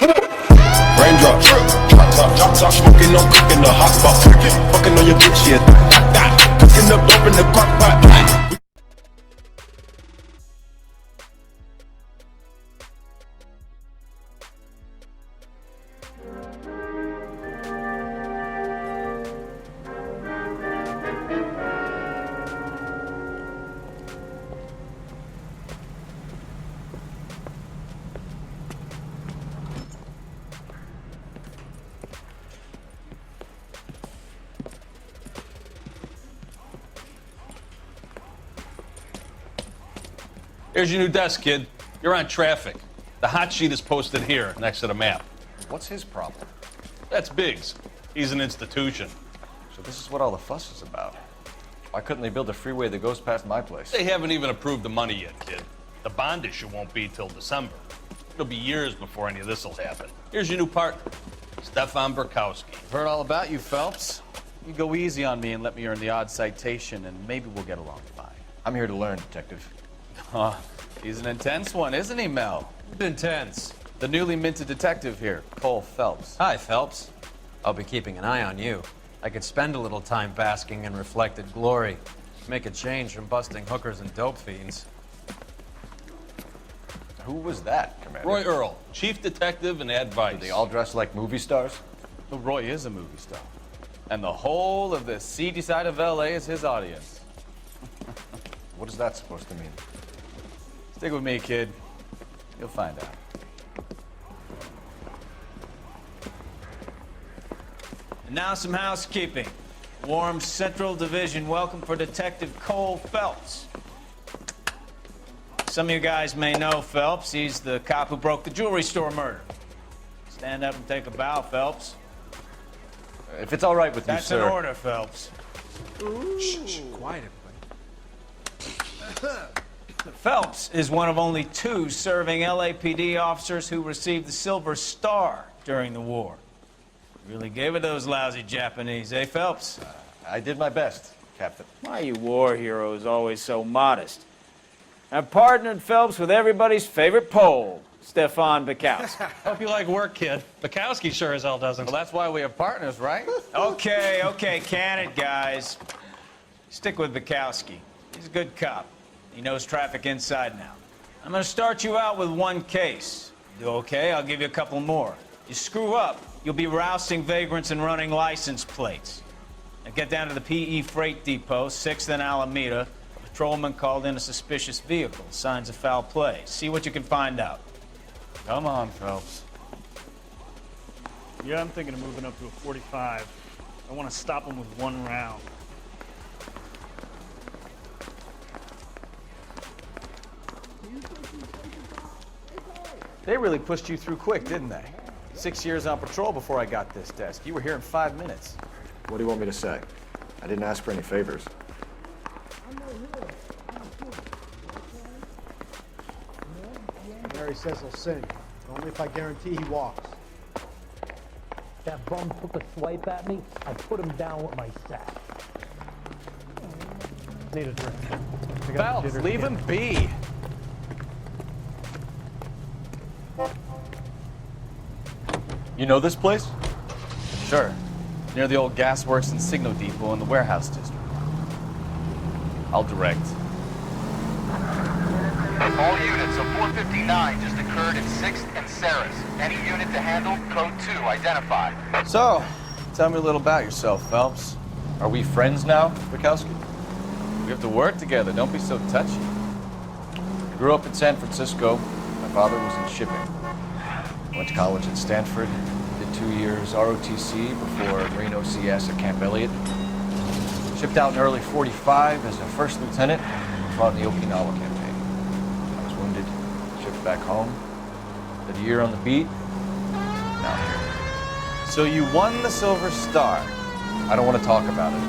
Raindrop, drop top, smoking, I'm cooking the hot pot. Fucking on your bitch, yeah. Cooking up dope in the crock pot. Here's your new desk, kid. You're on traffic. The hot sheet is posted here, next to the map. What's his problem? That's Biggs. He's an institution. So this is what all the fuss is about. Why couldn't they build a freeway that goes past my place? They haven't even approved the money yet, kid. The bond issue won't be till December. It'll be years before any of this will happen. Here's your new partner, Stefan Burkowski. Heard all about you, Phelps. You go easy on me and let me earn the odd citation, and maybe we'll get along fine. I'm here to learn, Detective. He's an intense one, isn't he, Mel? Intense. The newly minted detective here, Cole Phelps. Hi, Phelps. I'll be keeping an eye on you. I could spend a little time basking in reflected glory. Make a change from busting hookers and dope fiends. Who was that, Commander? Roy Earl, chief detective and advice. Do they all dress like movie stars? Well, Roy is a movie star. And the whole of the seedy side of L.A. is his audience. What is that supposed to mean? Stick with me, kid. You'll find out. And now some housekeeping. Warm Central Division welcome for Detective Cole Phelps. Some of you guys may know Phelps. He's the cop who broke the jewelry store murder. Stand up and take a bow, Phelps. If it's all right with you, sir. That's an order, Phelps. Shh, quiet, everybody. Phelps is one of only 2 serving LAPD officers who received the Silver Star during the war. Really gave it those lousy Japanese, eh, Phelps? I did my best, Captain. Why are you war heroes always so modest? I've partnered Phelps with everybody's favorite Pole, Stefan Burkowski. Hope you like work, kid. Bukowski sure as hell doesn't. Well, that's why we have partners, right? Okay, can it, guys. Stick with Bukowski. He's a good cop. He knows traffic inside and out. I'm gonna start you out with 1 case. You do okay, I'll give you a couple more. You screw up, you'll be rousting vagrants and running license plates. Now get down to the PE Freight Depot, 6th and Alameda. A patrolman called in a suspicious vehicle, signs of foul play. See what you can find out. Come on, Phelps. Yeah, I'm thinking of moving up to a 45. I want to stop him with 1 round. They really pushed you through quick, didn't they? 6 years on patrol before I got this desk. You were here in 5 minutes. What do you want me to say? I didn't ask for any favors. Mary says he'll sing. Only if I guarantee he walks. That bum took a swipe at me, I put him down with my sack. Need a drink. Phelps, leave him be. You know this place? Sure. Near the old gasworks and signal depot in the warehouse district. I'll direct. All units of 459 just occurred in 6th and Saris. Any unit to handle, code 2 identified. So, tell me a little about yourself, Phelps. Are we friends now, Burkowski? We have to work together. Don't be so touchy. I grew up in San Francisco. My father was in shipping. Went to college at Stanford. Did 2 years ROTC before Marine OCS at Camp Elliott. Shipped out in early '45 as a first lieutenant. Fought in the Okinawa campaign. I was wounded. Shipped back home. Did a year on the beat. Now I'm here. So you won the Silver Star. I don't want to talk about it.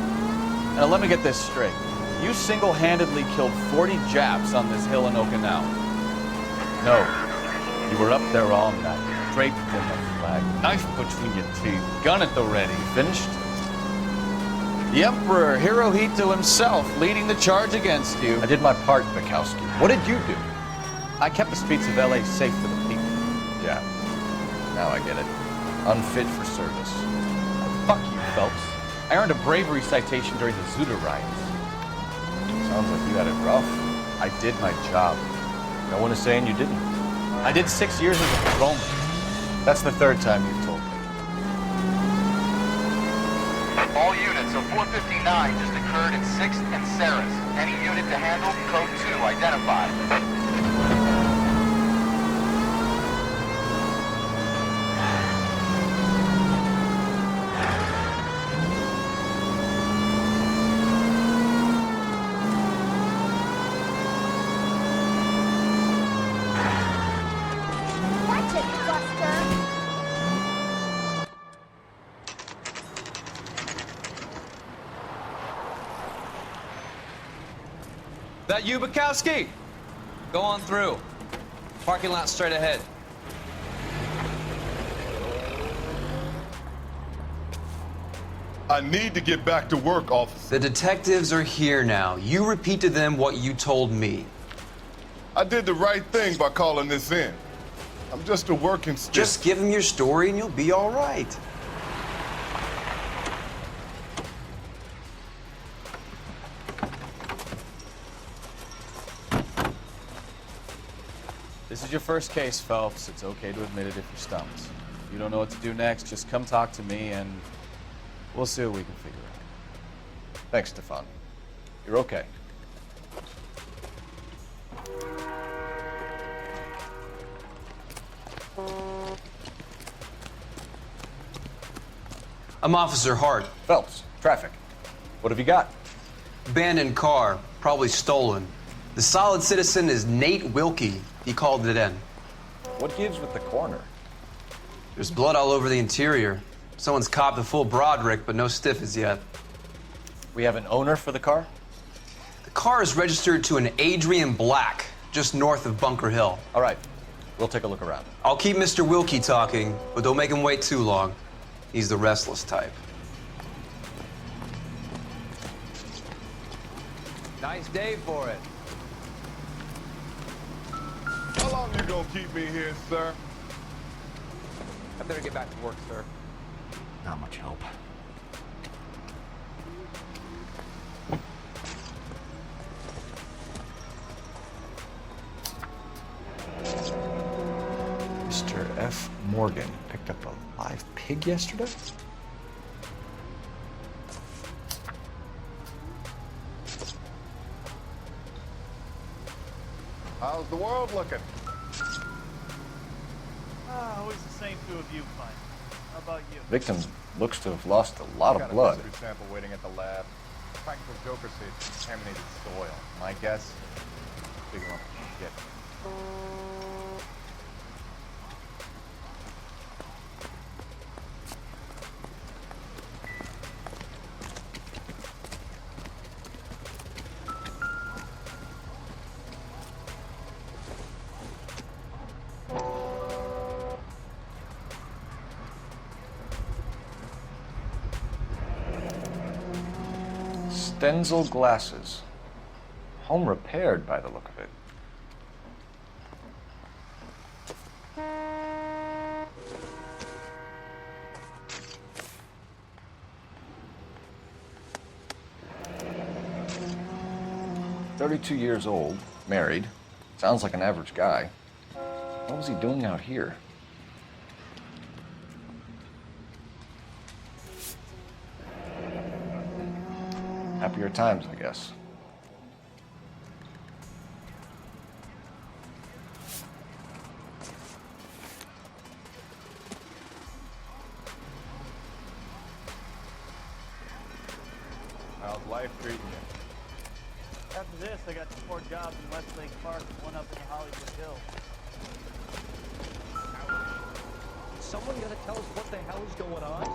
Now let me get this straight. You single-handedly killed 40 Japs on this hill in Okinawa. No. You were up there all night, draped in the flag, knife between your teeth, gun at the ready. Finished? The Emperor Hirohito himself leading the charge against you. I did my part, Bukowski. What did you do? I kept the streets of LA safe for the people. Yeah. Now I get it. Unfit for service. Fuck you, Phelps. I earned a bravery citation during the Zuda riots. Sounds like you had it rough. I did my job. No one is saying you didn't. I did 6 years as a patrolman. That's the third time you've told me. All units, so 459 just occurred at 6th and Sarah's. Any unit to handle, code 2 identified. Watch it, Buster! That you, Bukowski? Go on through. Parking lot straight ahead. I need to get back to work, officer. The detectives are here now. You repeat to them what you told me. I did the right thing by calling this in. I'm just a working stiff. Just give them your story and you'll be all right. This is your first case, Phelps. It's okay to admit it if you're stumped. If you don't know what to do next, just come talk to me and we'll see what we can figure out. Thanks, Stefan. You're okay. I'm Officer Hart. Phelps, traffic. What have you got? Abandoned car, probably stolen. The solid citizen is Nate Wilkie. He called it in. What gives with the corner? There's blood all over the interior. Someone's copped a full Broderick, but no stiff as yet. We have an owner for the car? The car is registered to an Adrian Black, just north of Bunker Hill. All right, we'll take a look around. I'll keep Mr. Wilkie talking, but don't make him wait too long. He's the restless type. Nice day for it. How long you gonna keep me here, sir? I better get back to work, sir. Not much help. Mr. F. Morgan picked up a live pig yesterday? How's the world looking? Always the same two of you, Mike. How about you? Victim looks to have lost a lot of blood. Got a mystery sample waiting at the lab. Practical Joker says it's contaminated soil. My guess, big lump of shit. Stenzel glasses. Home repaired by the look of it. "32 years old, married. Sounds like an average guy. What was he doing out here?" Happier times, I guess. How's life treating you? After this, I got 4 jobs in Westlake Park and 1 up in Hollywood Hills. Someone gonna tell us what the hell is going on?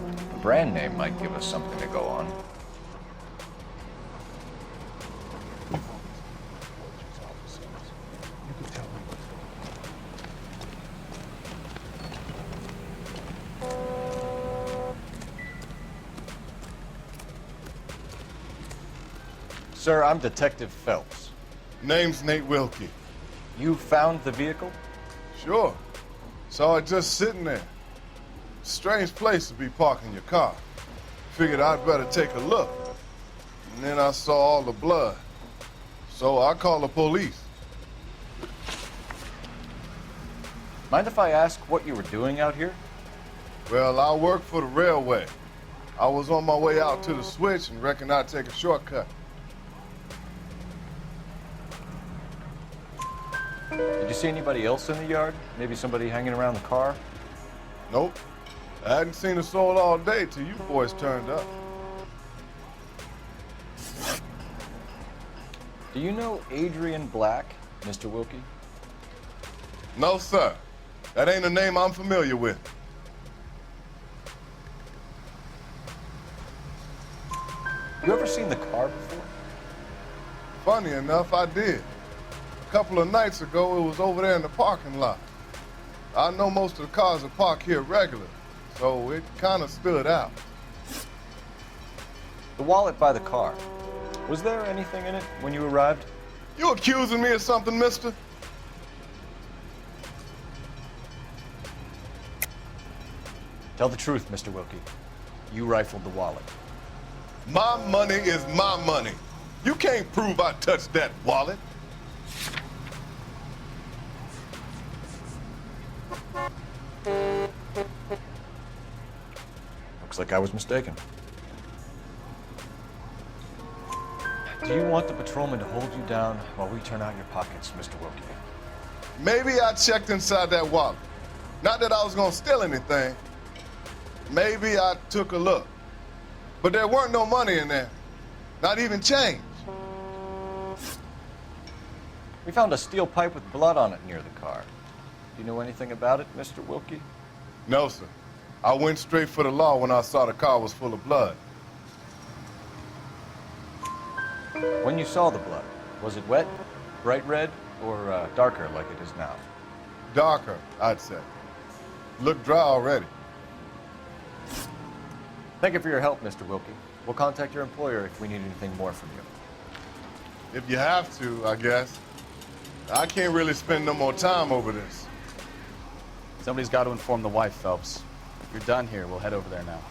A brand name might give us something to go on. Sir, I'm Detective Phelps. Name's Nate Wilkie. You found the vehicle? Sure. Saw it just sitting there. Strange place to be parking your car. Figured I'd better take a look. And then I saw all the blood. So I called the police. Mind if I ask what you were doing out here? Well, I work for the railway. I was on my way out to the switch and reckoned I'd take a shortcut. Did you see anybody else in the yard? Maybe somebody hanging around the car? Nope. I hadn't seen a soul all day till you boys turned up. Do you know Adrian Black, Mr. Wilkie? No, sir. That ain't a name I'm familiar with. You ever seen the car before? Funny enough, I did. A couple of nights ago, it was over there in the parking lot. I know most of the cars are parked here regularly, so it kind of stood out. The wallet by the car. Was there anything in it when you arrived? You accusing me of something, mister? Tell the truth, Mr. Wilkie. You rifled the wallet. My money is my money. You can't prove I touched that wallet. Looks like I was mistaken. Do you want the patrolman to hold you down while we turn out your pockets, Mr. Wilkie? Maybe I checked inside that wallet. Not that I was gonna steal anything. Maybe I took a look. But there weren't no money in there. Not even change. We found a steel pipe with blood on it near the car. Do you know anything about it, Mr. Wilkie? No, sir. I went straight for the law when I saw the car was full of blood. When you saw the blood, was it wet, bright red, or darker like it is now? Darker, I'd say. Looked dry already. Thank you for your help, Mr. Wilkie. We'll contact your employer if we need anything more from you. If you have to, I guess. I can't really spend no more time over this. Somebody's got to inform the wife, Phelps. If you're done here, we'll head over there now.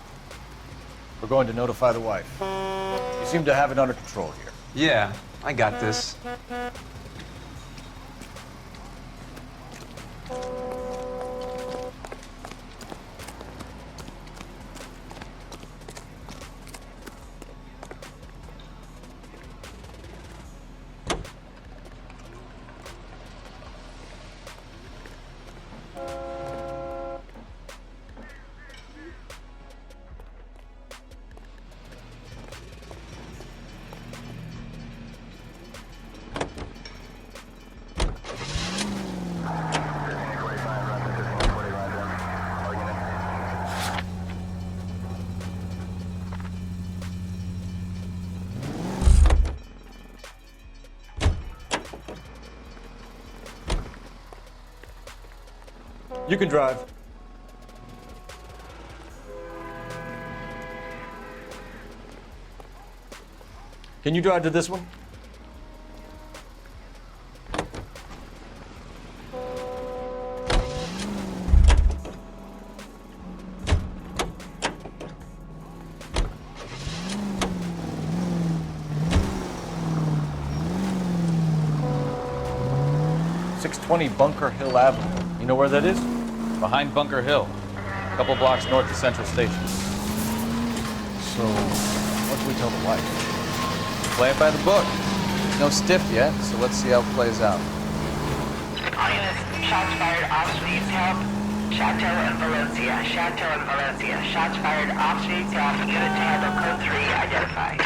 We're going to notify the wife. You seem to have it under control here. Yeah, I got this. You can drive. Can you drive to this one? Bunker Hill Avenue. You know where that is? Behind Bunker Hill. A couple blocks north of Central Station. So, what do we tell the wife? Play it by the book. No stiff yet, so let's see how it plays out. All units, shots fired off street help. Chateau and Valencia. Chateau and Valencia. Shots fired off street help. Unit to handle code 3 identified.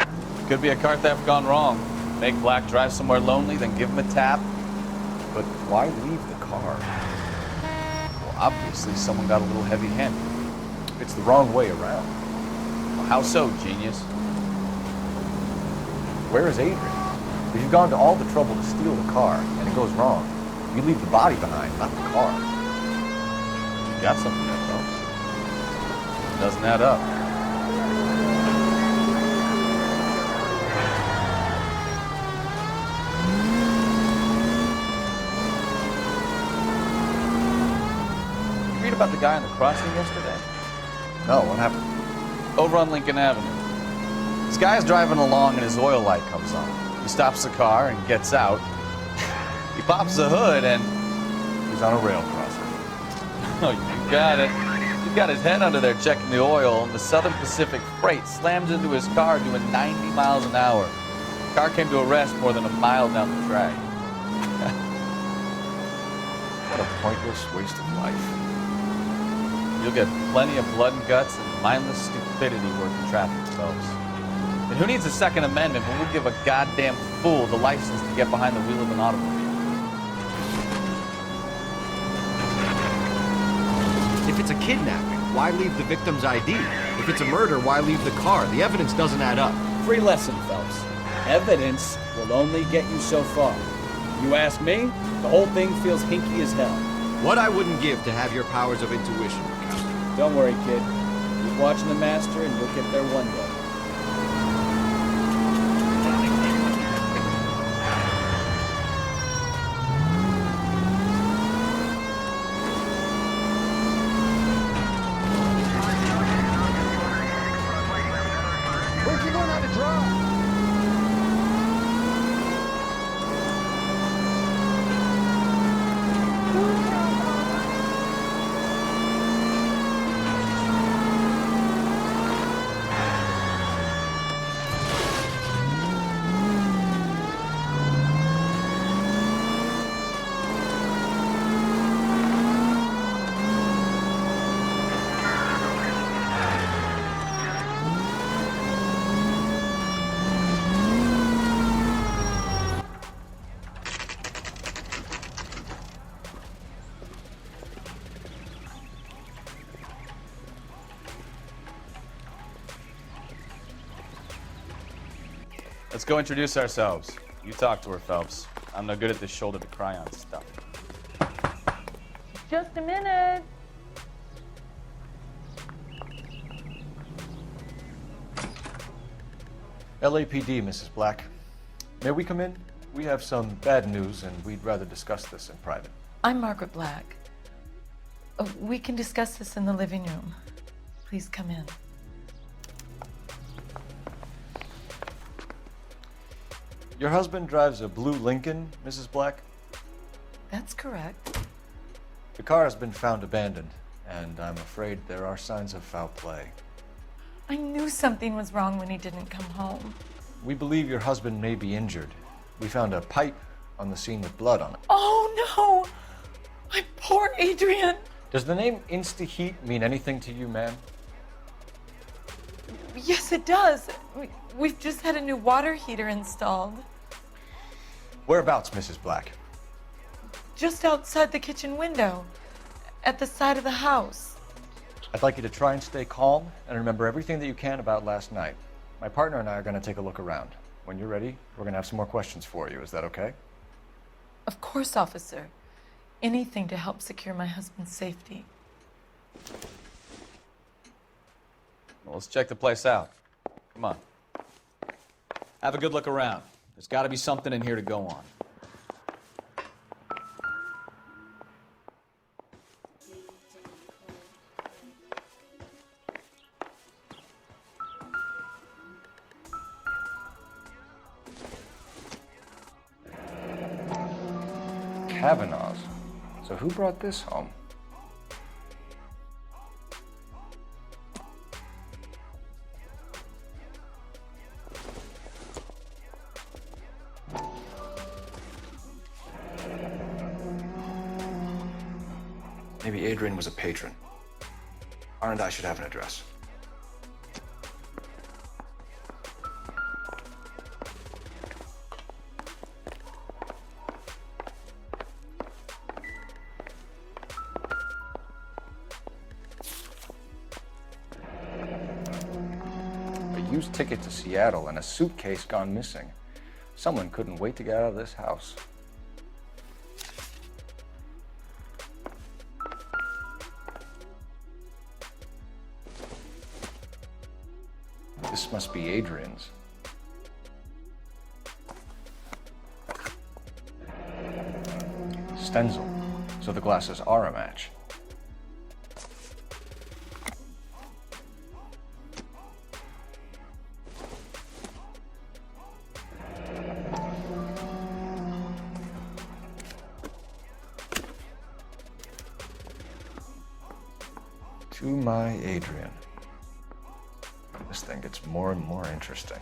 Could be a car theft gone wrong. Make Black drive somewhere lonely, then give him a tap. But why leave the car? Well, obviously someone got a little heavy-handed. It's the wrong way around. Well, how so, genius? Where is Adrian? If you've gone to all the trouble to steal the car, and it goes wrong, you leave the body behind, not the car. You got something there, Phelps. Doesn't add up. about the guy on the crossing yesterday? No, what happened? Over on Lincoln Avenue. This guy's driving along and his oil light comes on. He stops the car and gets out. He pops the hood and he's on a rail crossing. Oh, you got it. He got his head under there checking the oil, and the Southern Pacific Freight slams into his car doing 90 miles an hour. The car came to a rest more than a mile down the track. What a pointless waste of life. You'll get plenty of blood and guts and mindless stupidity working traffic, folks. And who needs a Second Amendment when we give a goddamn fool the license to get behind the wheel of an automobile? If it's a kidnapping, why leave the victim's ID? If it's a murder, why leave the car? The evidence doesn't add up. Free lesson, Phelps. Evidence will only get you so far. You ask me, the whole thing feels hinky as hell. What I wouldn't give to have your powers of intuition, Captain. Don't worry, kid. Keep watching the master and you'll get there one day. Where'd you learn how to drive? Let's go introduce ourselves. You talk to her, Phelps. I'm no good at this shoulder to cry on stuff. Just a minute. LAPD, Mrs. Black. May we come in? We have some bad news, and we'd rather discuss this in private. I'm Margaret Black. We can discuss this in the living room. Please come in. Your husband drives a blue Lincoln, Mrs. Black? That's correct. The car has been found abandoned, and I'm afraid there are signs of foul play. I knew something was wrong when he didn't come home. We believe your husband may be injured. We found a pipe on the scene with blood on it. Oh no! My poor Adrian! Does the name Insta-Heat mean anything to you, ma'am? Yes, it does. We've just had a new water heater installed. Whereabouts, Mrs. Black? Just outside the kitchen window, at the side of the house. I'd like you to try and stay calm and remember everything that you can about last night. My partner and I are going to take a look around. When you're ready, we're going to have some more questions for you. Is that okay? Of course, officer. Anything to help secure my husband's safety. Well, let's check the place out. Come on. Have a good look around. There's got to be something in here to go on. Kavanaugh's. So who brought this home? Maybe Adrian was a patron. R&I should have an address. A used ticket to Seattle and a suitcase gone missing. Someone couldn't wait to get out of this house. This must be Adrian's. Stenzel. So the glasses are a match. To my Adrian. This thing gets more and more interesting.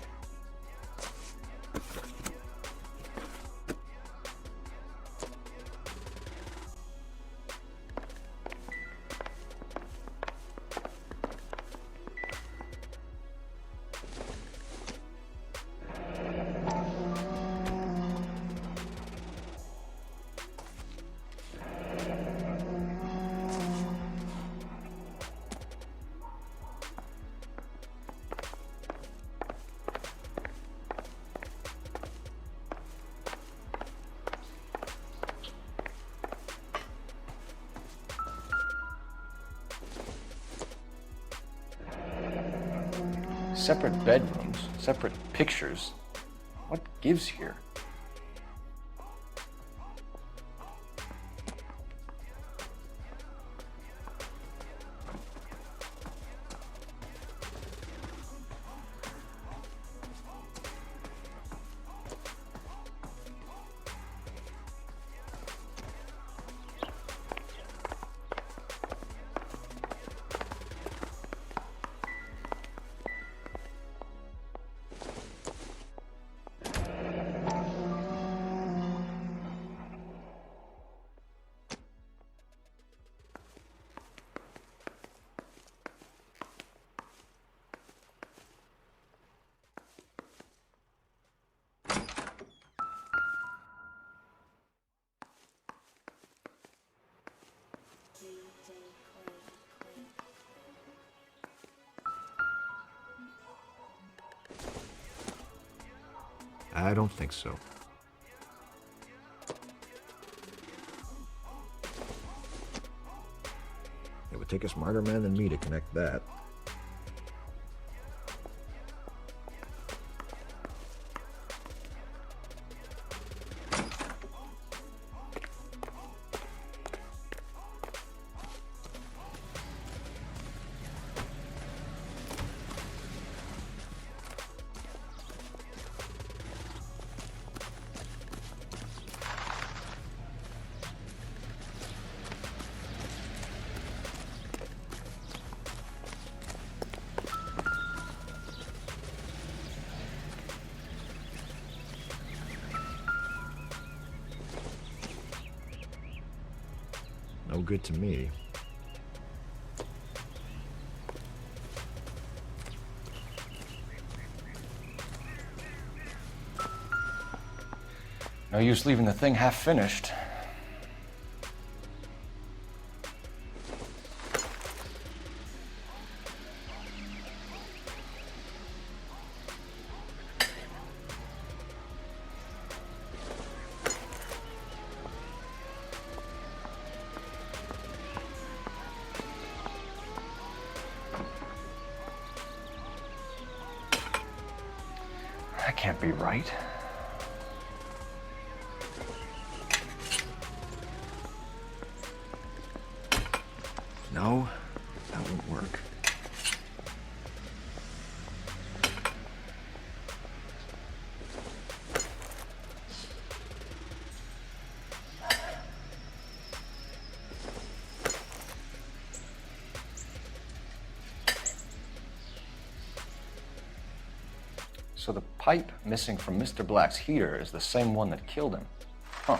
Separate bedrooms, separate pictures. What gives here? I don't think so. It would take a smarter man than me to connect that. No good to me. No use leaving the thing half finished. That can't be right. No, that won't work. So the pipe missing from Mr. Black's heater is the same one that killed him. Huh.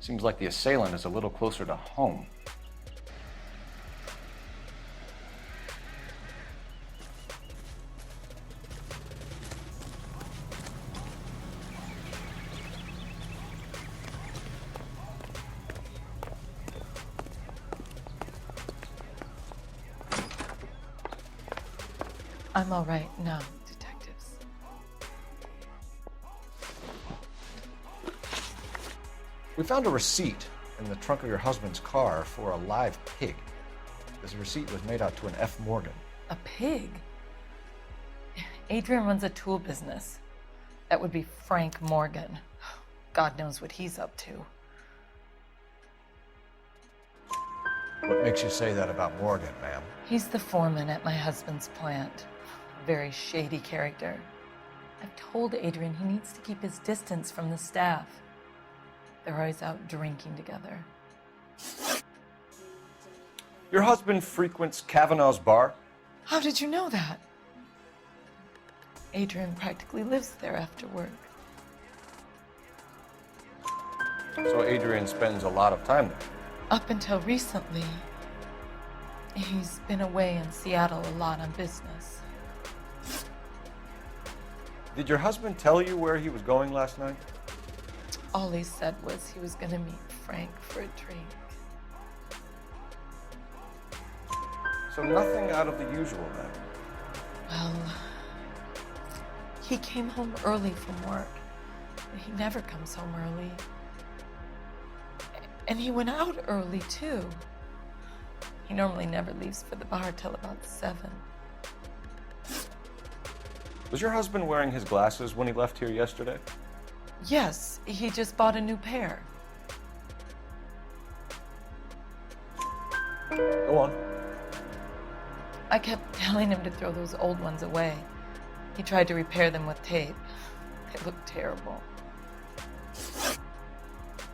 Seems like the assailant is a little closer to home. I'm all right now, detectives. We found a receipt in the trunk of your husband's car for a live pig. This receipt was made out to an F. Morgan. A pig? Adrian runs a tool business. That would be Frank Morgan. God knows what he's up to. What makes you say that about Morgan, ma'am? He's the foreman at my husband's plant. A very shady character. I've told Adrian he needs to keep his distance from the staff. They're always out drinking together. Your husband frequents Kavanaugh's bar? How did you know that? Adrian practically lives there after work. So Adrian spends a lot of time there. Up until recently, he's been away in Seattle a lot on business. Did your husband tell you where he was going last night? All he said was he was going to meet Frank for a drink. So nothing out of the usual then? Well, he came home early from work. He never comes home early. And he went out early, too. He normally never leaves for the bar till about 7. Was your husband wearing his glasses when he left here yesterday? Yes, he just bought a new pair. Go on. I kept telling him to throw those old ones away. He tried to repair them with tape. They looked terrible.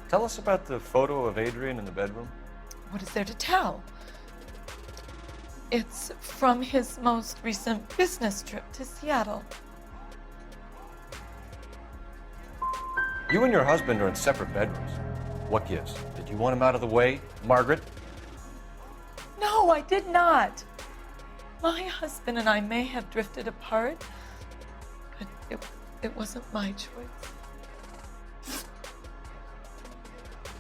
Tell us about the photo of Adrian in the bedroom. What is there to tell? It's from his most recent business trip to Seattle. You and your husband are in separate bedrooms. What gives? Did you want him out of the way, Margaret? No, I did not. My husband and I may have drifted apart, but it wasn't my choice.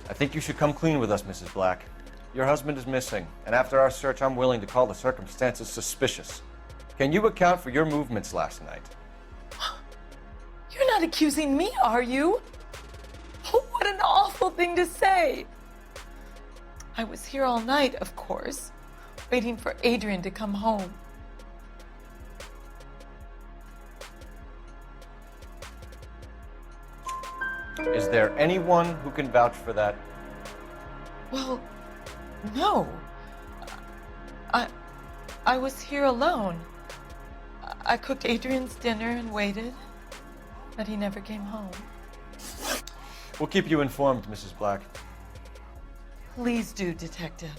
I think you should come clean with us, Mrs. Black. Your husband is missing, and after our search, I'm willing to call the circumstances suspicious. Can you account for your movements last night? You're not accusing me, are you? Oh, what an awful thing to say. I was here all night, of course, waiting for Adrian to come home. Is there anyone who can vouch for that? Well, no. I was here alone. I cooked Adrian's dinner and waited, but he never came home. We'll keep you informed, Mrs. Black. Please do, Detective.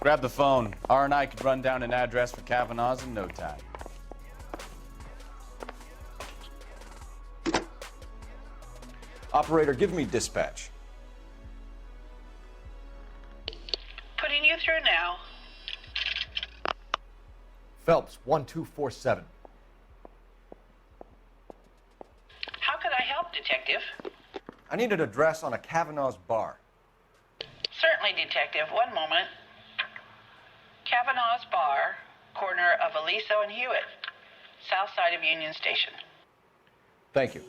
Grab the phone. R&I could run down an address for Kavanaugh's in no time. Operator, give me dispatch. Putting you through now. Phelps, 1247. How could I help, Detective? I need an address on a Kavanaugh's bar. Certainly, Detective. One moment. Kavanaugh's Bar, corner of Aliso and Hewitt, south side of Union Station. Thank you.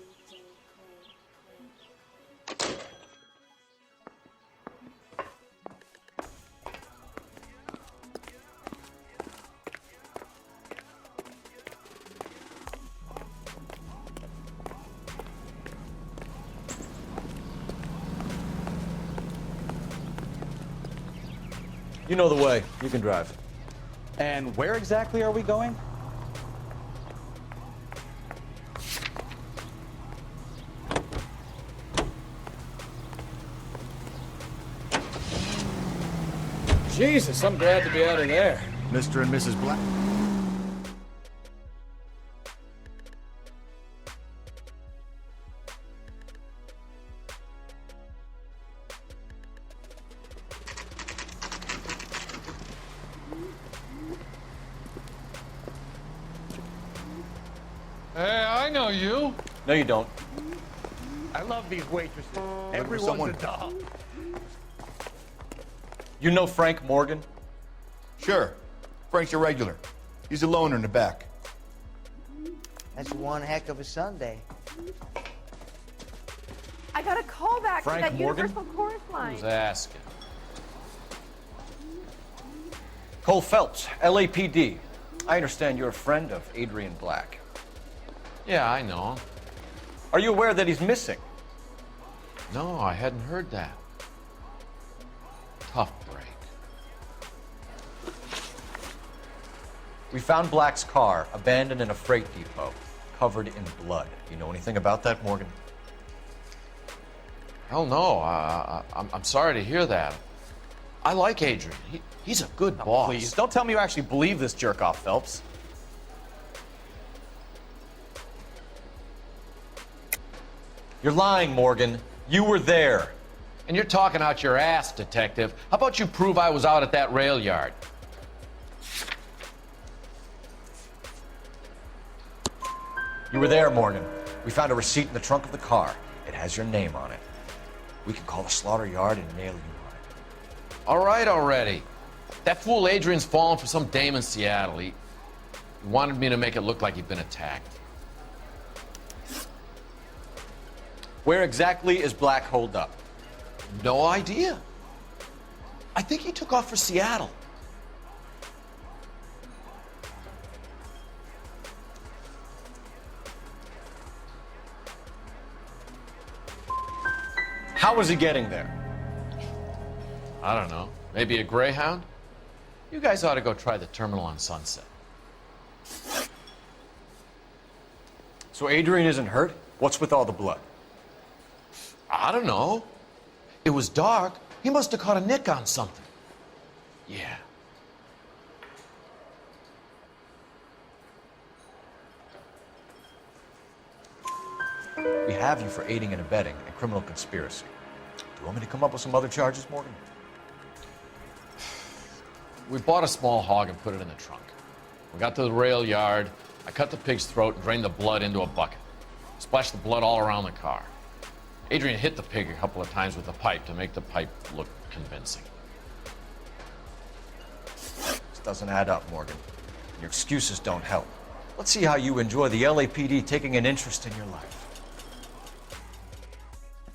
You know the way. You can drive. And where exactly are we going? Jesus, I'm glad to be out of there. Mr. and Mrs. Black. Hey, I know you. No, you don't. I love these waitresses. Everyone's a doll. You know Frank Morgan? Sure. Frank's a regular. He's a loner in the back. That's one heck of a Sunday. I got a call back Frank to that Morgan? Universal Chorus line. Who's asking? Cole Phelps, LAPD. I understand you're a friend of Adrian Black. Yeah, I know. Are you aware that he's missing? No, I hadn't heard that. Tough break. We found Black's car abandoned in a freight depot, covered in blood. You know anything about that, Morgan? Hell no. I'm sorry to hear that. I like Adrian. He's a good boss. Please, don't tell me you actually believe this jerk-off, Phelps. You're lying, Morgan. You were there. And you're talking out your ass, detective. How about you prove I was out at that rail yard? You were there, Morgan. We found a receipt in the trunk of the car. It has your name on it. We can call the slaughter yard and nail you on it. All right already. That fool Adrian's fallen for some dame in Seattle. He wanted me to make it look like he'd been attacked. Where exactly is Black holed up? No idea. I think he took off for Seattle. How was he getting there? I don't know. Maybe a Greyhound? You guys ought to go try the terminal on Sunset. So Adrian isn't hurt? What's with all the blood? I don't know. It was dark. He must have caught a nick on something. Yeah. We have you for aiding and abetting and criminal conspiracy. Do you want me to come up with some other charges, Morgan? We bought a small hog and put it in the trunk. We got to the rail yard. I cut the pig's throat and drained the blood into a bucket. Splashed the blood all around the car. Adrian hit the pig a couple of times with the pipe to make the pipe look convincing. This doesn't add up, Morgan. Your excuses don't help. Let's see how you enjoy the LAPD taking an interest in your life.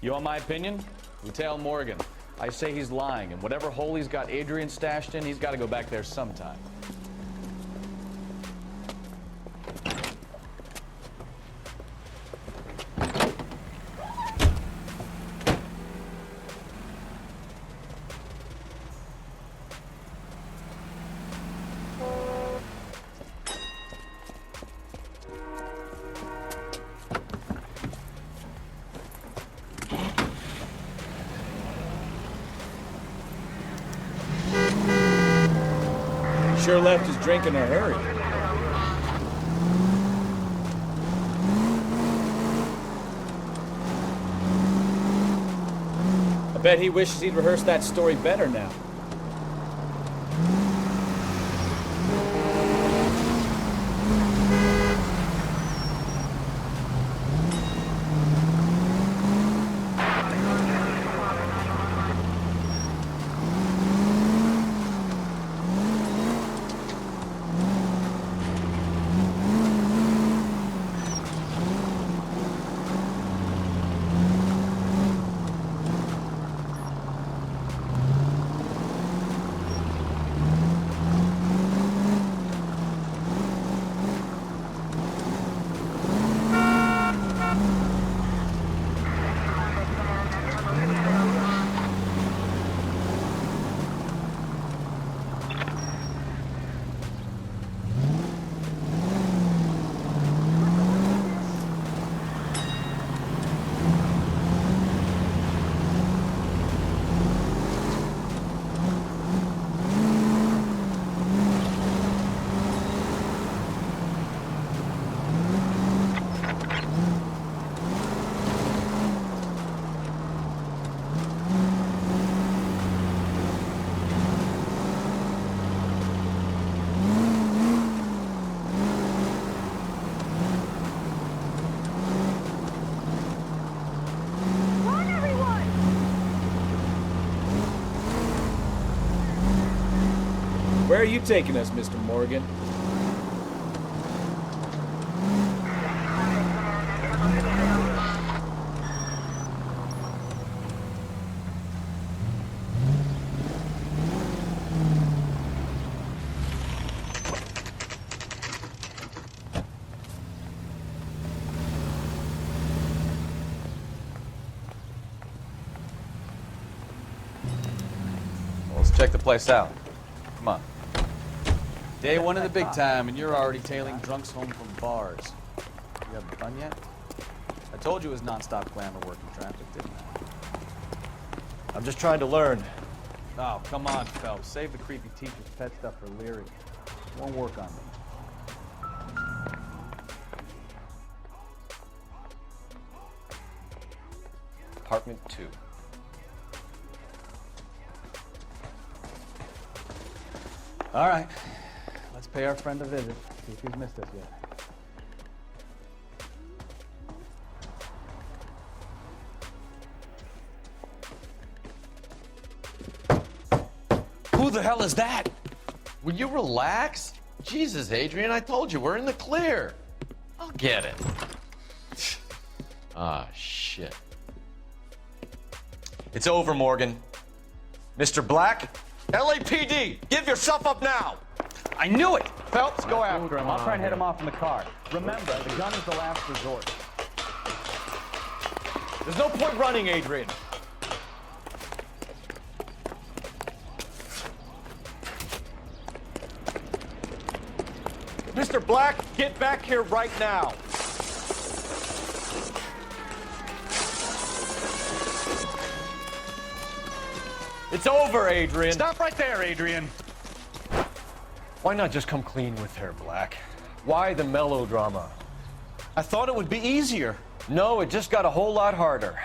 You want my opinion? Lieutenant Morgan. I say he's lying, and whatever hole he's got Adrian stashed in, he's got to go back there sometime. Sure left his drink in a hurry. I bet he wishes he'd rehearsed that story better now. Where are you taking us, Mr. Morgan? Well, let's check the place out. Come on. Day one of the big time, and you're already tailing drunks home from bars. You having fun yet? I told you it was non-stop glamour working traffic, didn't I? I'm just trying to learn. Oh, come on, Phelps. Save the creepy teacher's pet stuff for Leary. It won't work on me. Apartment 2. All right. Let's pay our friend a visit. See if he's missed us yet. Who the hell is that? Will you relax? Jesus, Adrian, I told you, we're in the clear. I'll get it. Ah, shit. It's over, Morgan. Mr. Black? LAPD, give yourself up now! I knew it! Phelps, go after him. I'll try and head him off in the car. Remember, the gun is the last resort. There's no point running, Adrian. Mr. Black, get back here right now. It's over, Adrian. Stop right there, Adrian. Why not just come clean with her, Black? Why the melodrama? I thought it would be easier. No, it just got a whole lot harder.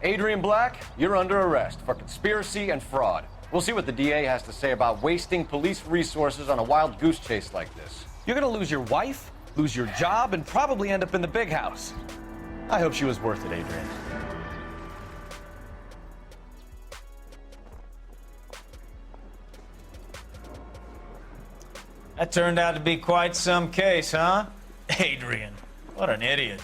Adrian Black, you're under arrest for conspiracy and fraud. We'll see what the DA has to say about wasting police resources on a wild goose chase like this. You're gonna lose your wife, lose your job, and probably end up in the big house. I hope she was worth it, Adrian. That turned out to be quite some case, huh? Adrian, what an idiot.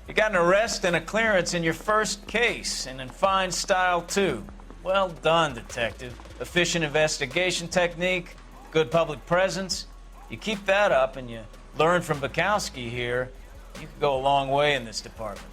You got an arrest and a clearance in your first case, and in fine style, too. Well done, detective. Efficient investigation technique, good public presence. You keep that up and you learn from Bukowski here, you could go a long way in this department.